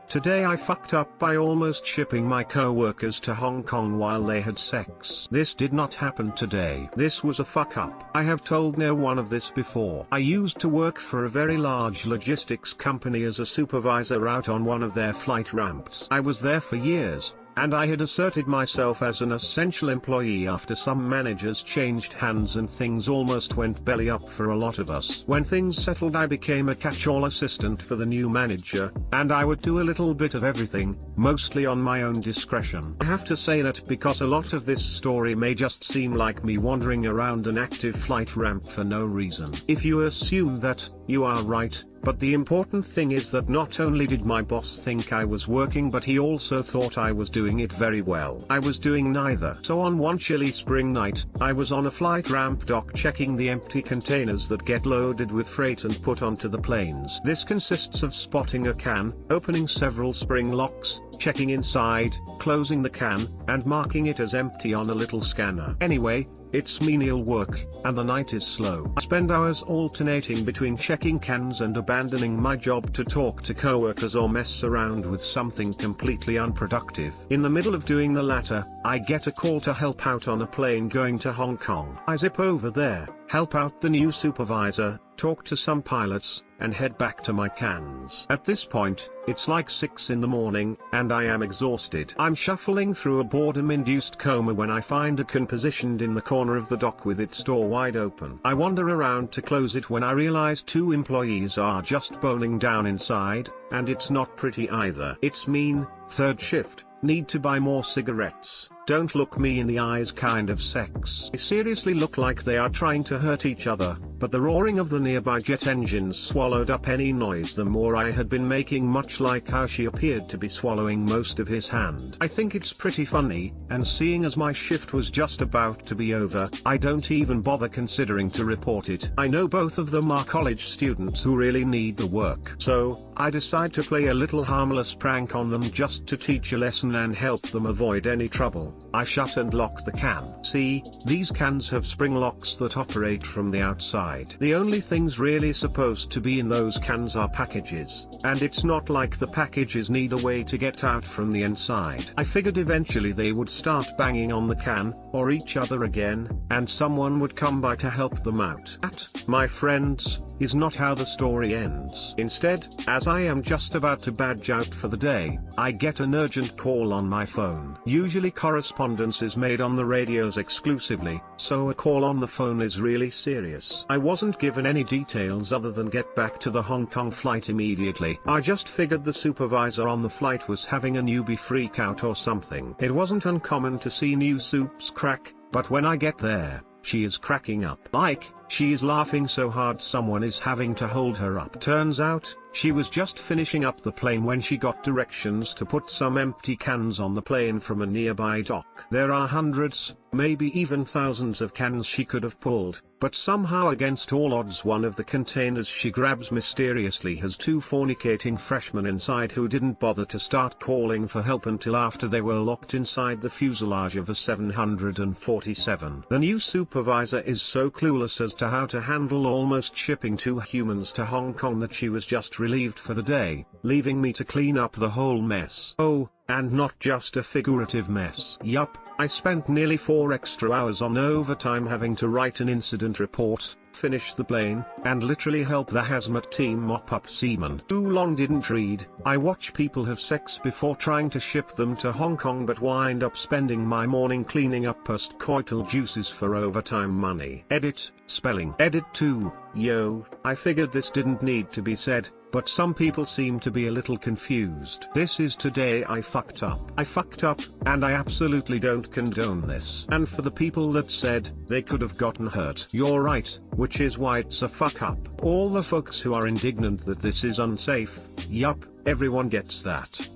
Today I fucked up by almost shipping my co-workers to Hong Kong while they had sex. This did not happen today. This was a fuck up. I have told no one of this before. I used to work for a very large logistics company as a supervisor out on one of their flight ramps. I was there for years, and I had asserted myself as an essential employee after some managers changed hands and things almost went belly up for a lot of us. When things settled, I became a catch-all assistant for the new manager, and I would do a little bit of everything, mostly on my own discretion. I have to say that because a lot of this story may just seem like me wandering around an active flight ramp for no reason. If you assume that, you are right. But the important thing is that not only did my boss think I was working, but he also thought I was doing it very well. I was doing neither. So on one chilly spring night, I was on a flight ramp dock checking the empty containers that get loaded with freight and put onto the planes. This consists of spotting a can, opening several spring locks, checking inside, closing the can, and marking it as empty on a little scanner. Anyway, it's menial work, and the night is slow. I spend hours alternating between checking cans and abandoning my job to talk to coworkers or mess around with something completely unproductive. In the middle of doing the latter, I get a call to help out on a plane going to Hong Kong. I zip over there, help out the new supervisor, talk to some pilots, and head back to my cans. At this point, it's like 6 in the morning, and I am exhausted. I'm shuffling through a boredom-induced coma when I find a can positioned in the corner of the dock with its door wide open. I wander around to close it when I realize 2 employees are just boning down inside, and it's not pretty either. It's mean, third shift, need to buy more cigarettes, don't look me in the eyes kind of sex. They seriously look like they are trying to hurt each other, but the roaring of the nearby jet engines swallowed up any noise the more I had been making, much like how she appeared to be swallowing most of his hand. I think it's pretty funny, and seeing as my shift was just about to be over, I don't even bother considering to report it. I know both of them are college students who really need the work, so I decide to play a little harmless prank on them just to teach a lesson and help them avoid any trouble. I shut and lock the can. See, these cans have spring locks that operate from the outside. The only things really supposed to be in those cans are packages, and it's not like the packages need a way to get out from the inside. I figured eventually they would start banging on the can, or each other again, and someone would come by to help them out. That, my friends, is not how the story ends. Instead, as I am just about to badge out for the day, I get an urgent call on my phone. Usually correspondence is made on the radios exclusively, so a call on the phone is really serious. I wasn't given any details other than get back to the Hong Kong flight immediately. I just figured the supervisor on the flight was having a newbie freak out or something. It wasn't uncommon to see new soups crack, but when I get there, she is cracking up. Like, she is laughing so hard someone is having to hold her up. Turns out, she was just finishing up the plane when she got directions to put some empty cans on the plane from a nearby dock. There are hundreds, maybe even thousands of cans she could have pulled, but somehow against all odds one of the containers she grabs mysteriously has 2 fornicating freshmen inside who didn't bother to start calling for help until after they were locked inside the fuselage of a 747. The new supervisor is so clueless as to how to handle almost shipping 2 humans to Hong Kong that she was just relieved for the day, leaving me to clean up the whole mess. Oh, and not just a figurative mess. Yup, I spent nearly 4 extra hours on overtime having to write an incident report, finish the plane, and literally help the hazmat team mop up semen. Too long didn't read. I watch people have sex before trying to ship them to Hong Kong but wind up spending my morning cleaning up post-coital juices for overtime money. Edit, spelling. Edit 2, yo, I figured this didn't need to be said, but some people seem to be a little confused. This is today I fucked up. I fucked up, and I absolutely don't condone this. And for the people that said, they could have gotten hurt, you're right, which is why it's a fuck up. All the folks who are indignant that this is unsafe, yup, everyone gets that.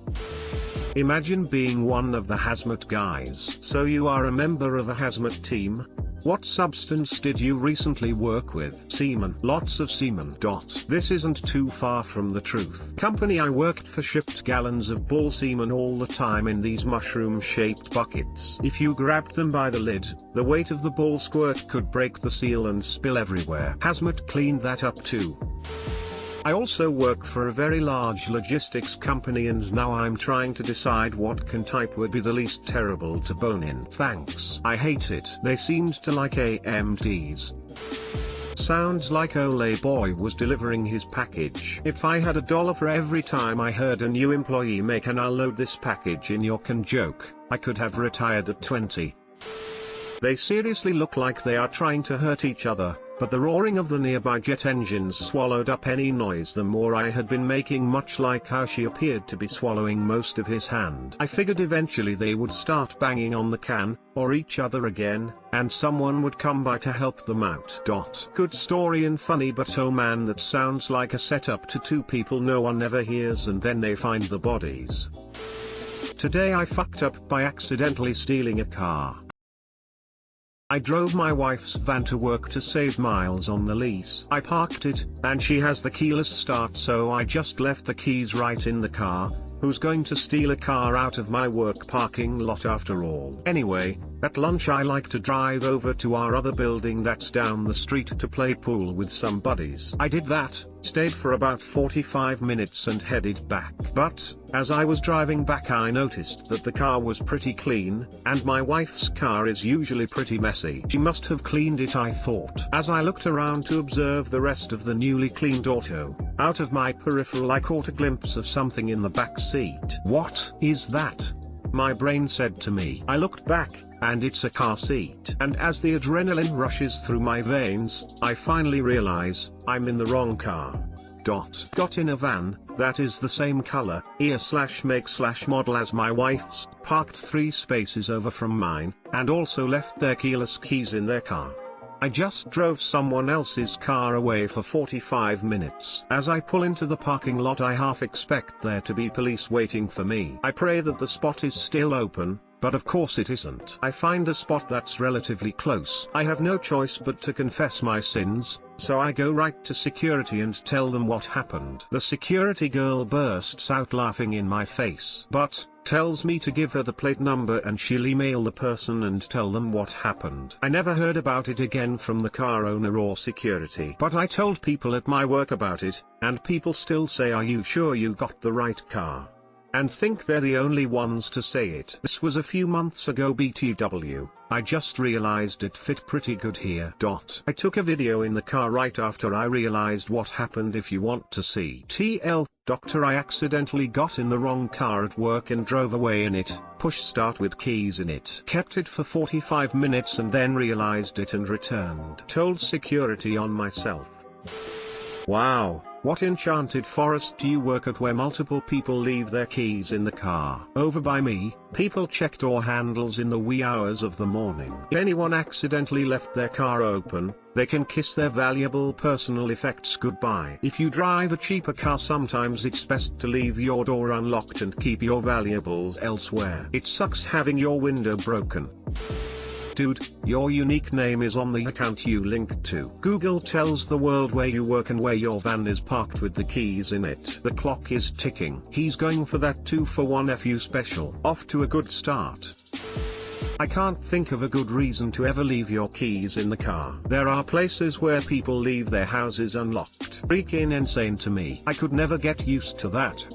Imagine being one of the hazmat guys. So you are a member of a hazmat team? What substance did you recently work with? Semen. Lots of semen. This isn't too far from the truth. Company I worked for shipped gallons of bull semen all the time in these mushroom-shaped buckets. If you grabbed them by the lid, the weight of the bull squirt could break the seal and spill everywhere. Hazmat cleaned that up too. I also work for a very large logistics company and now I'm trying to decide what can type would be the least terrible to bone in. Thanks. I hate it. They seemed to like AMDs. Sounds like Ole Boy was delivering his package. If I had $1 for every time I heard a new employee make an "I'll load this package in your can" joke, I could have retired at 20. They seriously look like they are trying to hurt each other, but the roaring of the nearby jet engines swallowed up any noise the more I had been making, much like how she appeared to be swallowing most of his hand. I figured eventually they would start banging on the can, or each other again, and someone would come by to help them out. Good story and funny, but oh man, that sounds like a setup to two people no one ever hears and then they find the bodies. Today I fucked up by accidentally stealing a car. I drove my wife's van to work to save miles on the lease. I parked it, and she has the keyless start, so I just left the keys right in the car. Who's going to steal a car out of my work parking lot after all? Anyway, at lunch I like to drive over to our other building that's down the street to play pool with some buddies. I did that, stayed for about 45 minutes and headed back. But, as I was driving back I noticed that the car was pretty clean, and my wife's car is usually pretty messy. She must have cleaned it, I thought. As I looked around to observe the rest of the newly cleaned auto, out of my peripheral I caught a glimpse of something in the back seat. What is that? My brain said to me. I looked back, and it's a car seat. And as the adrenaline rushes through my veins, I finally realize, I'm in the wrong car. Got in a van, that is the same color, year/make/model as my wife's, parked 3 spaces over from mine, and also left their keyless keys in their car. I just drove someone else's car away for 45 minutes. As I pull into the parking lot I half expect there to be police waiting for me. I pray that the spot is still open, but of course it isn't. I find a spot that's relatively close. I have no choice but to confess my sins, so I go right to security and tell them what happened. The security girl bursts out laughing in my face, but tells me to give her the plate number and she'll email the person and tell them what happened. I never heard about it again from the car owner or security. But I told people at my work about it, and people still say, "Are you sure you got the right car?" And think they're the only ones to say it. This was a few months ago BTW, I just realized it fit pretty good here. I took a video in the car right after I realized what happened. If you want to see. TL, Doctor, I accidentally got in the wrong car at work and drove away in it, push start with keys in it. Kept it for 45 minutes and then realized it and returned. Told security on myself. Wow. What enchanted forest do you work at where multiple people leave their keys in the car? Over by me, people check door handles in the wee hours of the morning. If anyone accidentally left their car open, they can kiss their valuable personal effects goodbye. If you drive a cheaper car sometimes it's best to leave your door unlocked and keep your valuables elsewhere. It sucks having your window broken. Dude, your unique name is on the account you linked to. Google tells the world where you work and where your van is parked with the keys in it. The clock is ticking. He's going for that 2-for-1 FU special. Off to a good start. I can't think of a good reason to ever leave your keys in the car. There are places where people leave their houses unlocked. Freaking insane to me. I could never get used to that.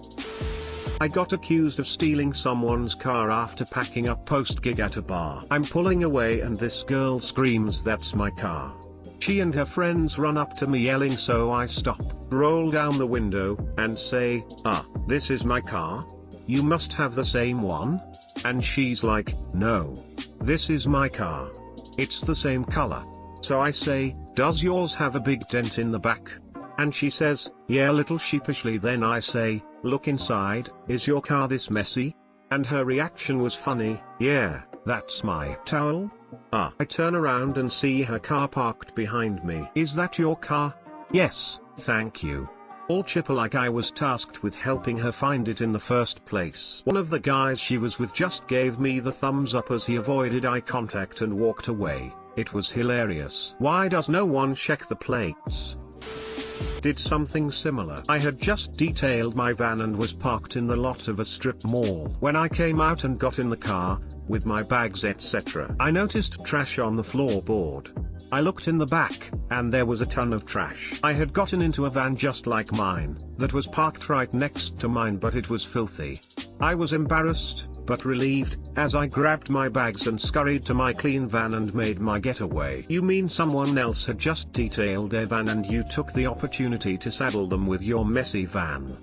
I got accused of stealing someone's car after packing up post-gig at a bar. I'm pulling away and this girl screams, "That's my car." She and her friends run up to me yelling, so I stop, roll down the window, and say, "Ah, this is my car? You must have the same one?" And she's like, "No. This is my car. It's the same color." So I say, "Does yours have a big dent in the back?" And she says, "Yeah," little sheepishly. Then I say, "Look inside, is your car this messy?" And her reaction was funny, "Yeah, that's my towel." Ah. I turn around and see her car parked behind me. "Is that your car?" "Yes, thank you." All chipper like I was tasked with helping her find it in the first place. One of the guys she was with just gave me the thumbs up as he avoided eye contact and walked away. It was hilarious. Why does no one check the plates? Did something similar. I had just detailed my van and was parked in the lot of a strip mall. When I came out and got in the car, with my bags etc., I noticed trash on the floorboard. I looked in the back, and there was a ton of trash. I had gotten into a van just like mine, that was parked right next to mine, but it was filthy. I was embarrassed, but relieved, as I grabbed my bags and scurried to my clean van and made my getaway. You mean someone else had just detailed their van and you took the opportunity to saddle them with your messy van?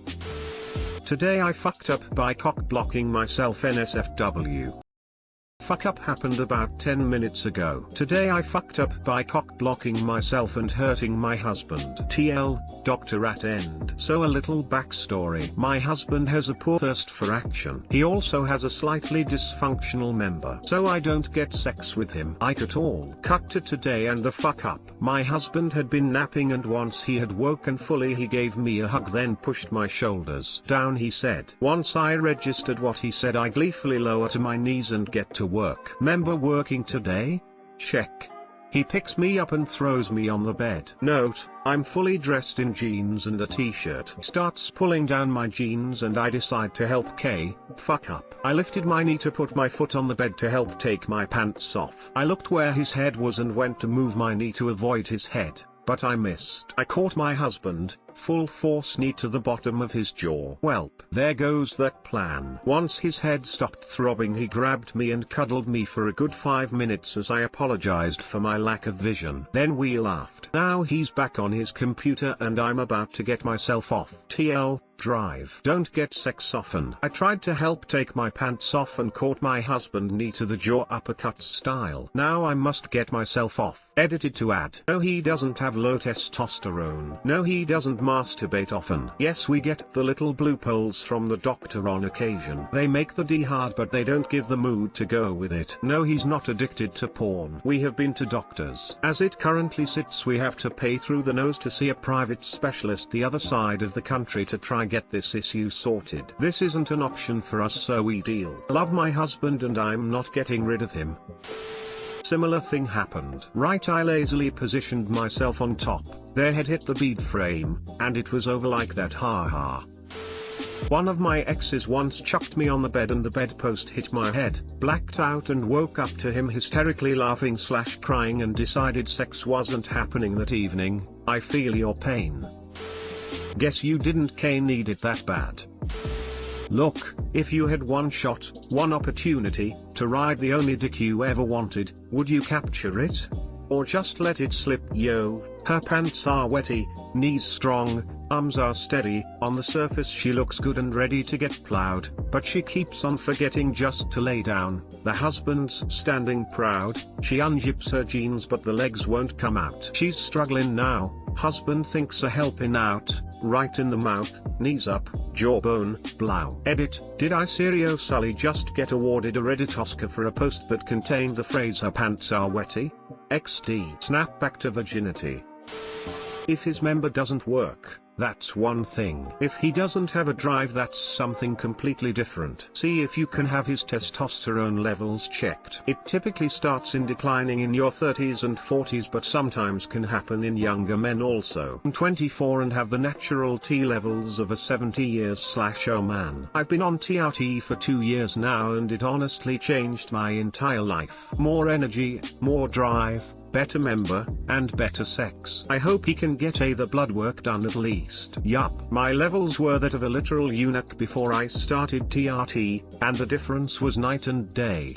Today I fucked up by cock-blocking myself NSFW. Fuck up happened about 10 minutes ago. Today I fucked up by cock-blocking myself and hurting my husband. TL, Doctor at end. So a little backstory. My husband has a poor thirst for action. He also has a slightly dysfunctional member. So I don't get sex with him at all. Cut to today and the fuck up. My husband had been napping and once he had woken fully he gave me a hug then pushed my shoulders down he said. Once I registered what he said I gleefully lower to my knees and get to work. Member working today? Check. He picks me up and throws me on the bed. Note, I'm fully dressed in jeans and a t-shirt. Starts pulling down my jeans and I decide to help fuck up. I lifted my knee to put my foot on the bed to help take my pants off. I looked where his head was and went to move my knee to avoid his head, but I missed. I caught my husband, full force knee to the bottom of his jaw. Welp, there goes that plan. Once his head stopped throbbing he grabbed me and cuddled me for a good 5 minutes as I apologized for my lack of vision. Then we laughed. Now he's back on his computer and I'm about to get myself off. TL, drive. Don't get sex often. I tried to help take my pants off and caught my husband knee to the jaw uppercut style. Now I must get myself off. Edited to add. No, he doesn't have low testosterone. No, he doesn't masturbate often. Yes, we get the little blue poles from the doctor on occasion. They make the D hard but they don't give the mood to go with it. No, he's not addicted to porn. We have been to doctors. As it currently sits we have to pay through the nose to see a private specialist the other side of the country to try get this issue sorted. This isn't an option for us so we deal. Love my husband and I'm not getting rid of him. Similar thing happened. Right, I lazily positioned myself on top, their head hit the bead frame, and it was over like that, haha. One of my exes once chucked me on the bed and the bedpost hit my head, blacked out and woke up to him hysterically laughing / crying and decided sex wasn't happening that evening. I feel your pain. Guess you didn't need it that bad. Look, if you had one shot, one opportunity, to ride the only dick you ever wanted, would you capture it? Or just let it slip? Yo, her pants are wetty, knees strong, arms are steady, on the surface she looks good and ready to get plowed, but she keeps on forgetting just to lay down. The husband's standing proud, she unzips her jeans but the legs won't come out. She's struggling now, husband thinks a helping out, right in the mouth, knees up, jawbone, blow. Edit, did I seriously just get awarded a Reddit Oscar for a post that contained the phrase her pants are wetty? XD. Snap back to virginity. If his member doesn't work, that's one thing. If he doesn't have a drive, that's something completely different. See if you can have his testosterone levels checked. It typically starts in declining in your 30s and 40s but sometimes can happen in younger men also. I'm 24 and have the natural T levels of a 70 years / oh man. I've been on TRT for 2 years now and it honestly changed my entire life. More energy, more drive, better member, and better sex. I hope he can get the blood work done at least. Yup, my levels were that of a literal eunuch before I started TRT, and the difference was night and day.